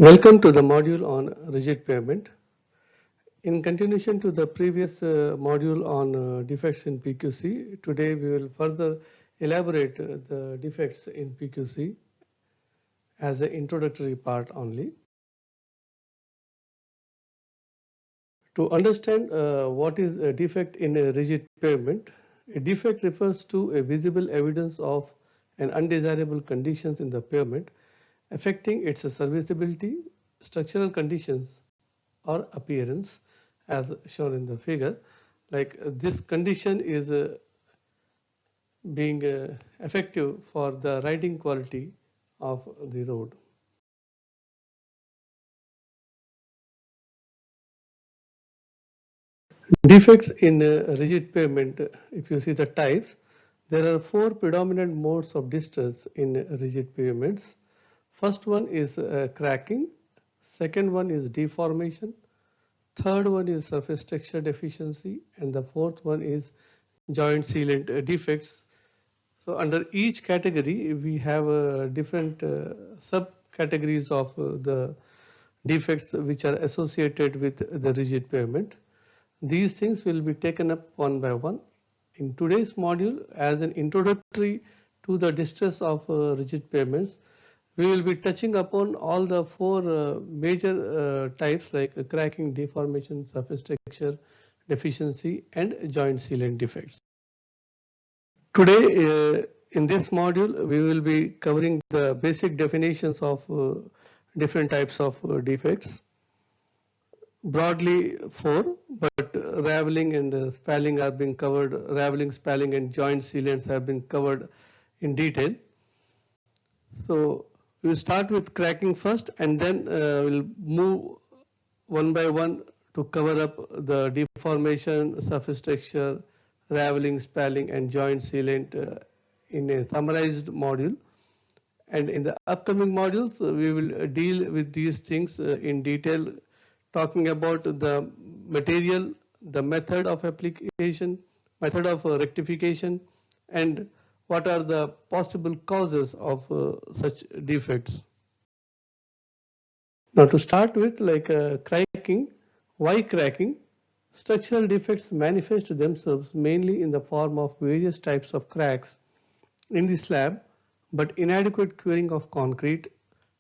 Welcome to the module on rigid pavement. In continuation to the previous module on defects in PQC, today we will further elaborate the defects in PQC as an introductory part only. To understand what is a defect in a rigid pavement, a defect refers to a visible evidence of an undesirable conditions in the pavement affecting its serviceability, structural conditions, or appearance as shown in the figure. Like this condition is being effective for the riding quality of the road. Defects in rigid pavement, if you see the types, there are four predominant modes of distress in rigid pavements. First one is cracking, second one is deformation, third one is surface texture deficiency, and the fourth one is joint sealant defects. So under each category, we have different subcategories of the defects which are associated with the rigid pavement. These things will be taken up one by one. In today's module, as an introductory to the distress of rigid pavements, we will be touching upon all the four major types like cracking, deformation, surface texture deficiency, and joint sealant defects. Today, in this module, we will be covering the basic definitions of different types of defects. Broadly four, but raveling and spalling are being covered. Raveling, spalling, and joint sealants have been covered in detail. So we'll start with cracking first, and then we'll move one by one to cover up the deformation, surface texture, raveling, spalling, and joint sealant in a summarized module. And in the upcoming modules, we will deal with these things in detail, talking about the material, the method of application, method of rectification, and what are the possible causes of such defects. Now to start with, like cracking, why cracking? Structural defects manifest themselves mainly in the form of various types of cracks in the slab, but inadequate curing of concrete,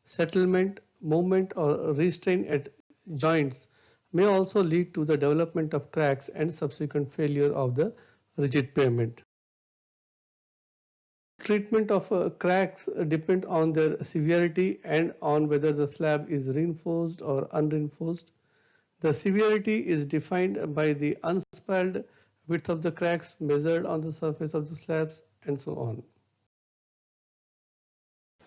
settlement, movement or restraint at joints may also lead to the development of cracks and subsequent failure of the rigid pavement. Treatment of cracks depend on their severity and on whether the slab is reinforced or unreinforced. The severity is defined by the unspalled width of the cracks measured on the surface of the slabs and so on.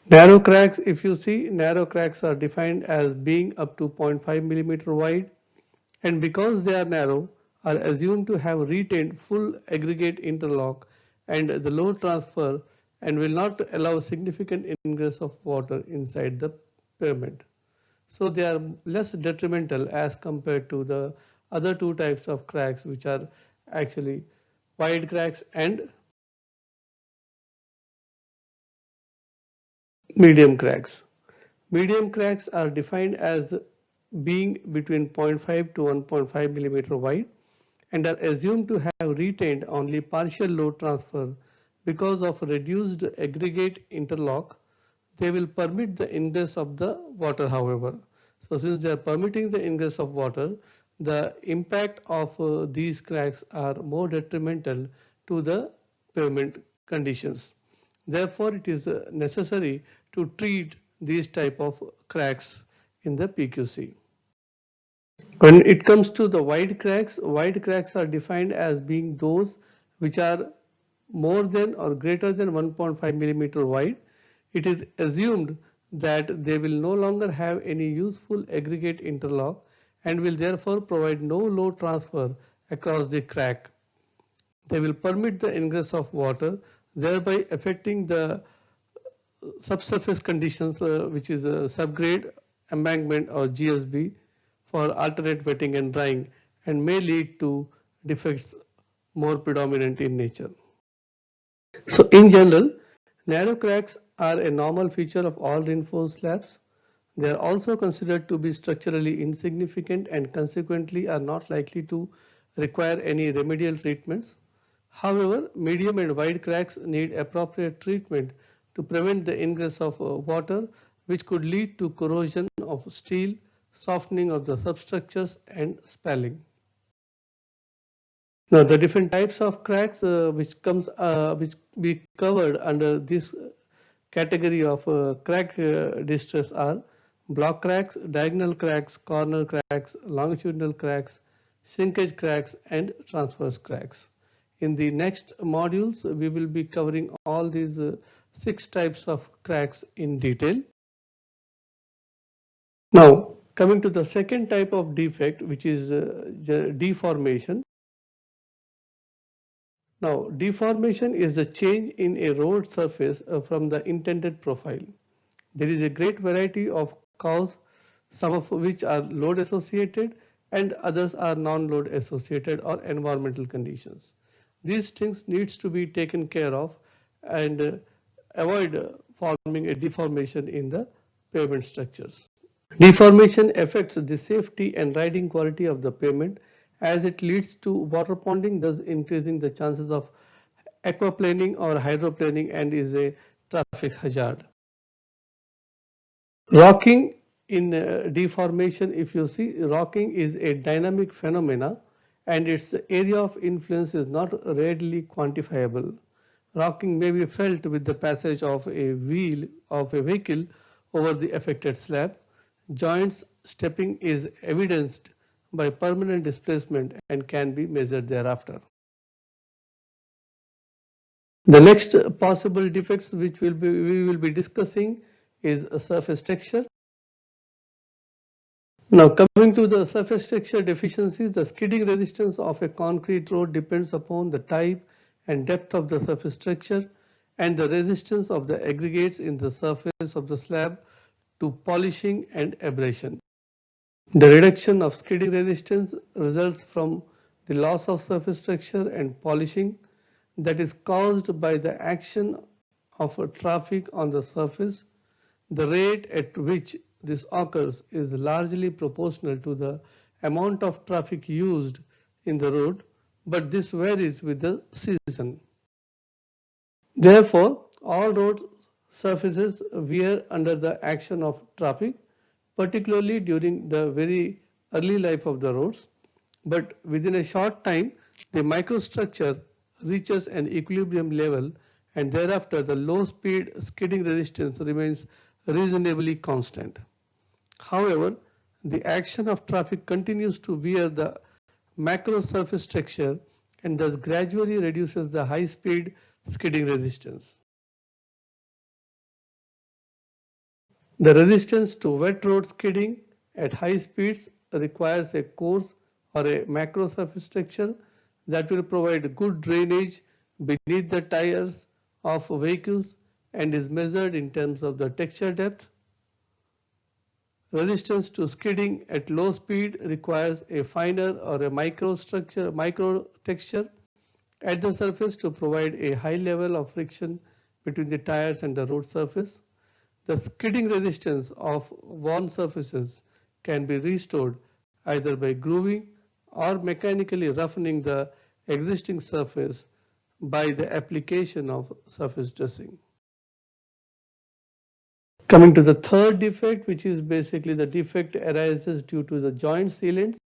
Narrow cracks, if you see, narrow cracks are defined as being up to 0.5 millimeter wide, and because they are narrow, are assumed to have retained full aggregate interlock and the load transfer and will not allow significant ingress of water inside the pavement. So they are less detrimental as compared to the other two types of cracks, which are actually wide cracks and medium cracks. Medium cracks are defined as being between 0.5 to 1.5 millimeter wide and are assumed to have retained only partial load transfer because of reduced aggregate interlock. They will permit the ingress of the water, however. So since they are permitting the ingress of water, the impact of these cracks are more detrimental to the pavement conditions. Therefore, it is necessary to treat these type of cracks in the PQC. When it comes to the wide cracks are defined as being those which are more than or greater than 1.5 millimeter wide. It is assumed that they will no longer have any useful aggregate interlock and will therefore provide no load transfer across the crack. They will permit the ingress of water, thereby affecting the subsurface conditions, which is a subgrade, embankment or GSB for alternate wetting and drying, and may lead to defects more predominant in nature. So in general, narrow cracks are a normal feature of all reinforced slabs. They are also considered to be structurally insignificant and consequently are not likely to require any remedial treatments. However, medium and wide cracks need appropriate treatment to prevent the ingress of water, which could lead to corrosion of steel, softening of the substructures, and spalling. Now, the different types of cracks which we covered under this category of crack distress are block cracks, diagonal cracks, corner cracks, longitudinal cracks, shrinkage cracks, and transverse cracks. In the next modules, we will be covering all these 6 types of cracks in detail. Now, coming to the second type of defect, which is deformation. Now, deformation is the change in a road surface from the intended profile. There is a great variety of causes, some of which are load associated and others are non-load associated or environmental conditions. These things needs to be taken care of and avoid forming a deformation in the pavement structures. Deformation affects the safety and riding quality of the pavement as it leads to water ponding, thus increasing the chances of aquaplaning or hydroplaning and is a traffic hazard. Rocking in deformation, if you see, rocking is a dynamic phenomena and its area of influence is not readily quantifiable. Rocking may be felt with the passage of a wheel of a vehicle over the affected slab. Joints stepping is evidenced by permanent displacement and can be measured thereafter. The next possible defects which we will be discussing is a surface texture. Now coming to the surface texture deficiencies, the skidding resistance of a concrete road depends upon the type and depth of the surface texture and the resistance of the aggregates in the surface of the slab to polishing and abrasion. The reduction of skidding resistance results from the loss of surface texture and polishing that is caused by the action of traffic on the surface. The rate at which this occurs is largely proportional to the amount of traffic used in the road, but this varies with the season. Therefore, all road surfaces wear under the action of traffic, particularly during the very early life of the roads, but within a short time the microstructure reaches an equilibrium level and thereafter the low speed skidding resistance remains reasonably constant. However, the action of traffic continues to wear the macro surface texture and thus gradually reduces the high speed skidding resistance. The resistance to wet road skidding at high speeds requires a coarse or a macro surface texture that will provide good drainage beneath the tires of vehicles and is measured in terms of the texture depth. Resistance to skidding at low speed requires a finer or a micro texture at the surface to provide a high level of friction between the tires and the road surface. The skidding resistance of worn surfaces can be restored either by grooving or mechanically roughening the existing surface by the application of surface dressing. Coming to the third defect, which is basically the defect arises due to the joint sealants.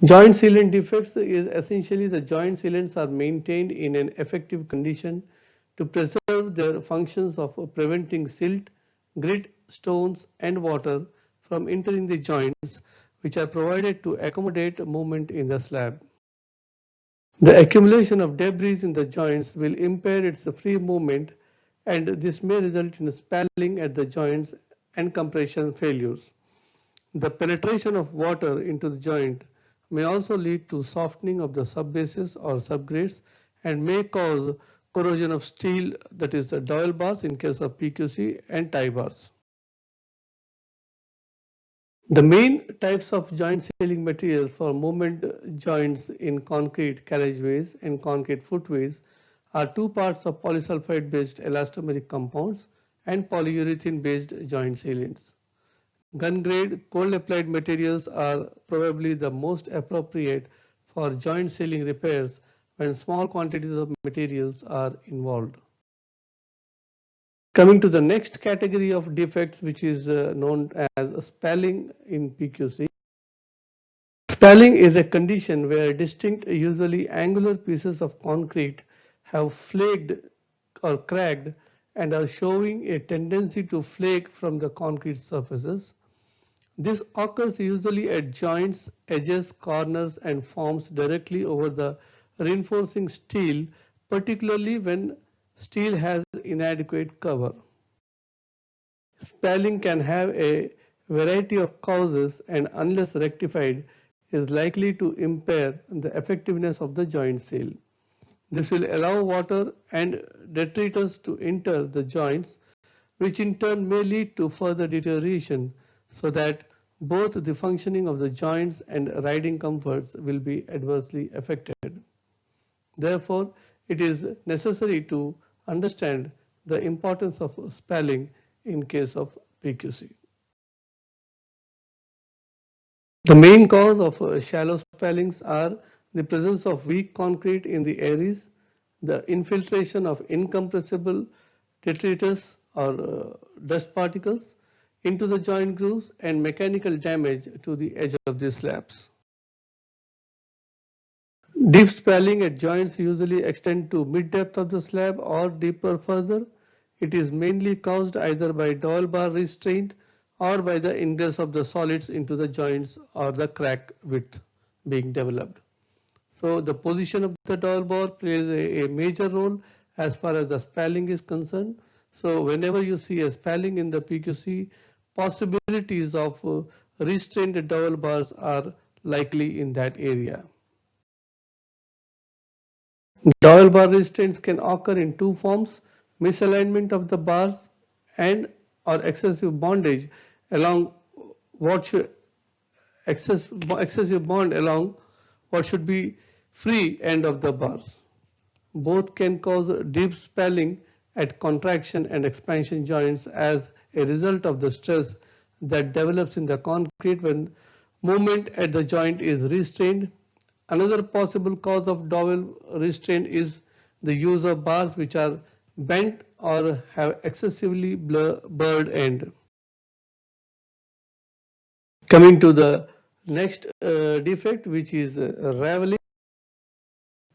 Joint sealant defects is essentially the joint sealants are maintained in an effective condition to preserve their functions of preventing silt, grit, stones and water from entering the joints, which are provided to accommodate movement in the slab. The accumulation of debris in the joints will impair its free movement and this may result in spalling at the joints and compression failures. The penetration of water into the joint may also lead to softening of the subbases or subgrades and may cause corrosion of steel, that is the dowel bars in case of PQC and tie bars. The main types of joint sealing materials for movement joints in concrete carriageways and concrete footways are two parts of polysulfide based elastomeric compounds and polyurethane-based joint sealants. Gun-grade cold-applied materials are probably the most appropriate for joint sealing repairs when small quantities of materials are involved. Coming to the next category of defects, which is known as spalling in PQC. Spalling is a condition where distinct, usually angular pieces of concrete have flaked or cracked and are showing a tendency to flake from the concrete surfaces. This occurs usually at joints, edges, corners, and forms directly over the reinforcing steel, particularly when steel has inadequate cover. Spalling can have a variety of causes and unless rectified is likely to impair the effectiveness of the joint seal. This will allow water and detritus to enter the joints, which in turn may lead to further deterioration, so that both the functioning of the joints and riding comforts will be adversely affected. Therefore, it is necessary to understand the importance of spalling in case of PQC. The main cause of shallow spallings are the presence of weak concrete in the areas, the infiltration of incompressible detritus or dust particles into the joint grooves, and mechanical damage to the edge of the slabs. Deep spalling at joints usually extend to mid-depth of the slab or deeper further. It is mainly caused either by dowel bar restraint or by the ingress of the solids into the joints or the crack width being developed. So the position of the dowel bar plays a major role as far as the spalling is concerned. So whenever you see a spalling in the PQC, possibilities of restrained dowel bars are likely in that area. Dowel bar restraints can occur in two forms: misalignment of the bars and or excessive bondage along what should excessive bond along what should be free end of the bars. Both can cause deep spalling at contraction and expansion joints as a result of the stress that develops in the concrete when movement at the joint is restrained. Another possible cause of dowel restraint is the use of bars which are bent or have excessively burred end. Coming to the next defect, which is raveling.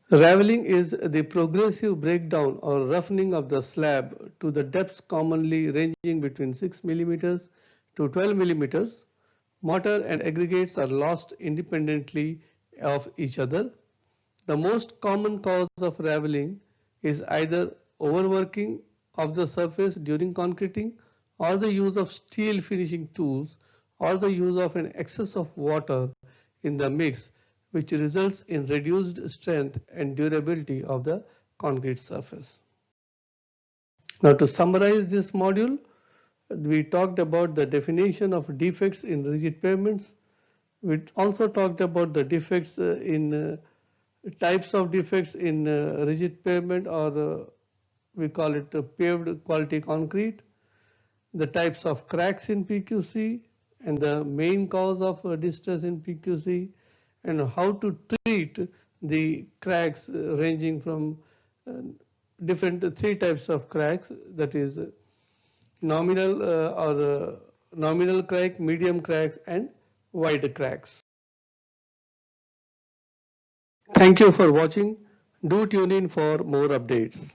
Raveling is the progressive breakdown or roughening of the slab to the depths commonly ranging between 6 mm to 12 mm. Mortar and aggregates are lost independently of each other. The most common cause of raveling is either overworking of the surface during concreting, or the use of steel finishing tools, or the use of an excess of water in the mix, which results in reduced strength and durability of the concrete surface. Now, to summarize this module, we talked about the definition of defects in rigid pavements. We also talked about the defects in types of defects in rigid pavement, or we call it paved quality concrete, the types of cracks in PQC and the main cause of distress in PQC, and how to treat the cracks ranging from different three types of cracks, that is nominal nominal crack, medium cracks, and wide cracks. Thank you for watching. Do tune in for more updates.